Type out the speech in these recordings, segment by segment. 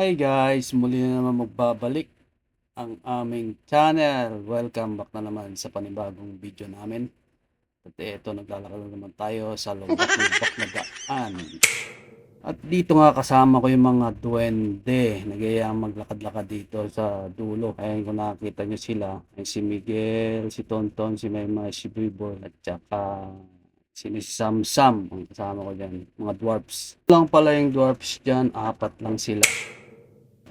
Hi guys! Muli na naman magbabalik ang aming channel. Welcome back na naman sa panibagong video namin. At ito, naglalakad na naman tayo sa lubak-lubak na daan. At dito nga kasama ko yung mga duwende. Nagayang maglakad-lakad dito sa dulo. Ayan, kung nakakita nyo sila. Ay, si Miguel, si Tonton, si Maymay, si Biboy, at saka si Sam ang kasama ko dyan. Mga dwarfs. Lang pala yung dwarfs dyan. 4 lang sila.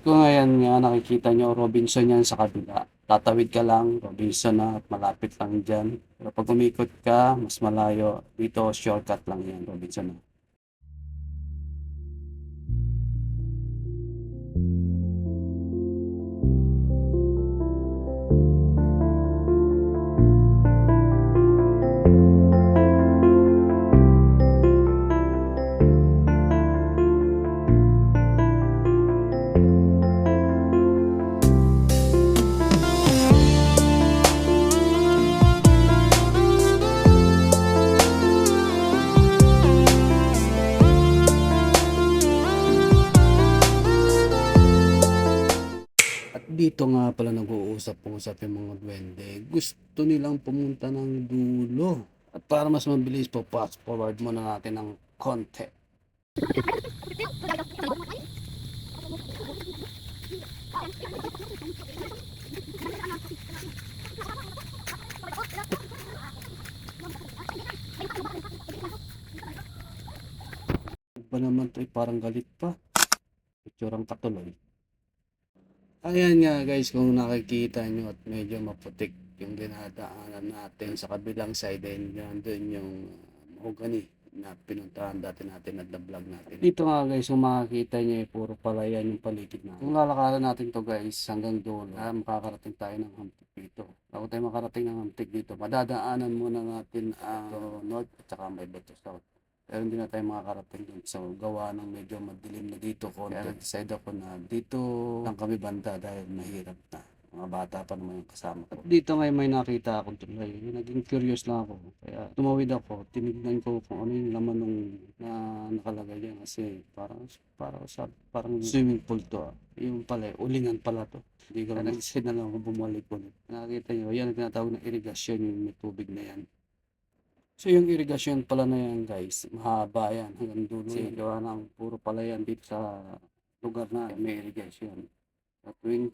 Kung ngayon nga nakikita nyo, Robinson yan sa kabila. Tatawid ka lang, Robinson na at malapit lang dyan. Pero pag umikot ka, mas malayo. Dito, shortcut lang yan, Robinson na. Dito nga pala nag-uusap-usap yung mga duwende. Gusto nilang pumunta ng dulo. At para mas mabilis po, fast forward muna natin ng konti. Ba naman to, parang galit pa. Itsurang katuloy. Ayan nga guys, kung nakikita nyo at medyo maputik yung dinadaanan natin sa kabilang side, din nandun yung mahogany na pinuntahan dati natin at na-vlog natin. Dito nga guys, kung makikita nyo, puro palayan yung paligid natin. Kung lalakaran natin to guys hanggang dulo, makakarating tayo ng Hamtik dito. Bago tayo makarating ng Hamtik dito, madadaanan muna natin ang north at saka may bato south. Pero hindi na tayo makakarating dun. So, gawa ng medyo madilim na dito ko. Kaya nag-decide ako na dito lang kami banda dahil mahirap na. Mga bata pa naman yung kasama ko. At dito ngayon may nakita akong tulay. Naging curious lang ako. Kaya tumawid ako. Tinignan ko kung ano yung laman nung na nakalagay yan. Kasi parang swimming pool to. Yung pala, ulingan pala to. Hindi ko na nag-decide na lang ako bumalik ulit. Nakita nyo, yan ang tinatawag na irigasyon, yung may tubig na yan. So yung irigasyon pala na yan guys, mahaba yan hanggang dulo. Kasi gawa ng puro pala yan dito sa lugar na may irigasyon. At tuwing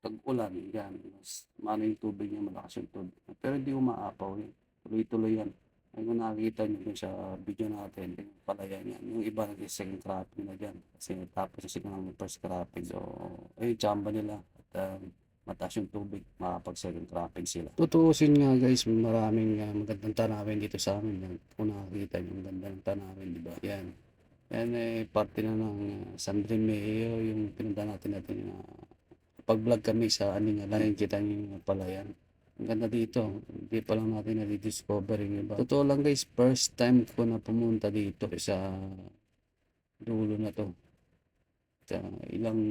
tag-ulan, yan, mas mano yung tubig niya, malakas yung tubig. Pero hindi umaapaw yan. Tuloy-tuloy yan. Ay kung nakikita nyo dun sa video natin, yung pala yan. Yung iba nag-second cropping na dyan. Kasi tapos na sila ng first cropping. So, ay chamba nila. At mataas yung tubig, makapag-second cropping sila. Tutuusin nga guys, maraming magandang tanawin dito sa amin. Yan. Kung nakakita nyo, magandang tanawin, di ba? Yan. Yan parte na ng San Remeo, yung pinunta natin pag-vlog kami sa Aningalan. Nakikita nyo yung pala yan. Ang ganda dito. Hindi pa lang natin na-discover yung iba. Totoo lang guys, first time ko na pumunta dito sa dulo na to. Ilang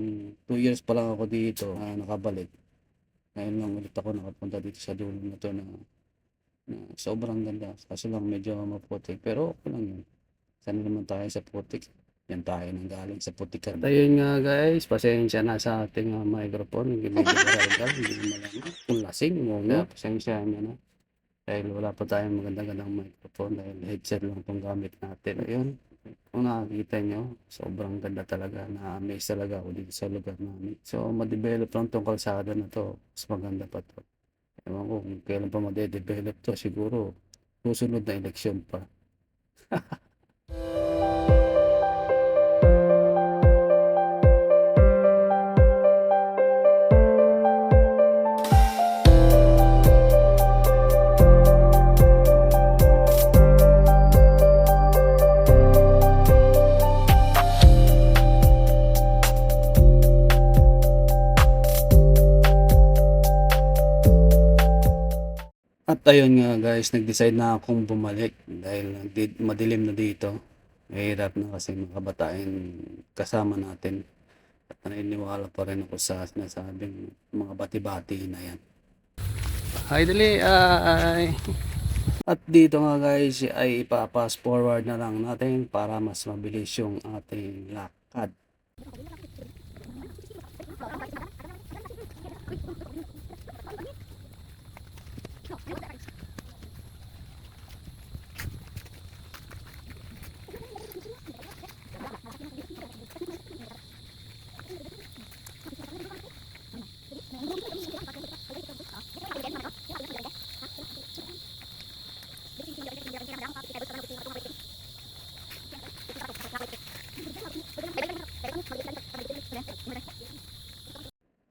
2 years pa lang ako dito nakabalik. Ngayon lang ulit ako nakapunta dito sa dulo na to na sobrang ganda. Kaso lang medyo maputik. Pero okay lang yun. Sana naman tayo sa putik. Yan tayo nang galing sa putikan. At ayun nga guys, pasensya na sa ating microphone. Hindi medyo karagal, hindi malaman. Kung lasing mo na, pasensya nyo na. Dahil wala pa tayong magandang microphone. Dahil headset lang itong gamit natin. Ayun. Kung nakakita nyo, sobrang ganda talaga. Na-amaze talaga ako dito sa lugar namin. So, ma-develop lang itong kalsada na to. Mas maganda pa to. Ewan ko kung kailan pa ma-develop to. Siguro, susunod na eleksyon pa. At ayun nga guys, nag-decide na akong bumalik dahil madilim na dito. Mahirap na kasi mga kabataan kasama natin. At naniniwala pa rin ako sa sinasabing mga bati-bati na yan. Hi dali ay. At dito nga guys ay ipa-fast forward na lang natin para mas mabilis yung ating lakad.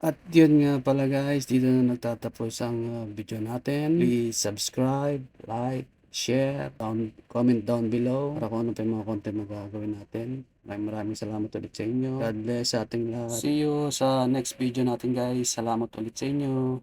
At yun nga pala guys, dito na nagtatapos ang video natin. Please subscribe, like, share, comment down below para kung ano pa yung mga content na gagawin natin. Maraming salamat ulit sa inyo. God bless sa ating lahat. See you sa next video natin guys. Salamat ulit sa inyo.